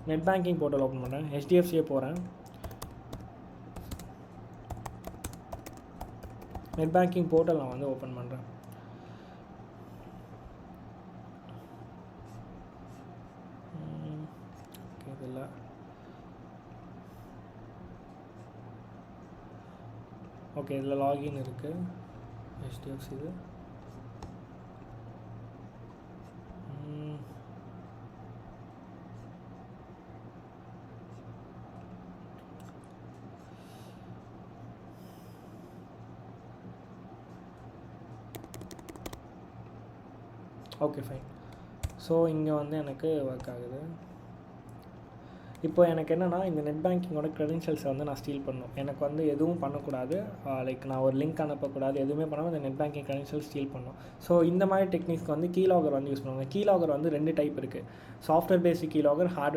Net banking portal open பண்ணுறேன். HDFCயே போகிறேன். Net banking portal நான் வந்து ஓப்பன் பண்ணுறேன். ஓகே, இதில் ஓகே, இதில் லாகின் இருக்குது. HDFC இது. Okay fine. ஸோ இங்கே வந்து எனக்கு ஒர்க் ஆகுது. இப்போ எனக்கு என்னென்னா இந்த நெட் பேங்கிங்கோட க்ரெடென்ஷியல்ஸை வந்து நான் ஸ்டீல் பண்ணணும். எனக்கு வந்து எதுவும் பண்ணக்கூடாது, லைக் நான் ஒரு லிங்க் அனுப்பக்கூடாது, எதுவுமே பண்ணாமல் இந்த நெட் பேங்கிங் க்ரெடென்ஷியல் ஸ்டீல் பண்ணணும். ஸோ இந்த மாதிரி டெக்னிக்ஸ்க்கு வந்து கீலாகர் வந்து யூஸ் பண்ணுவாங்க. கீலாகர் வந்து 2 டைப் இருக்குது. Software based கீலாகர், hardware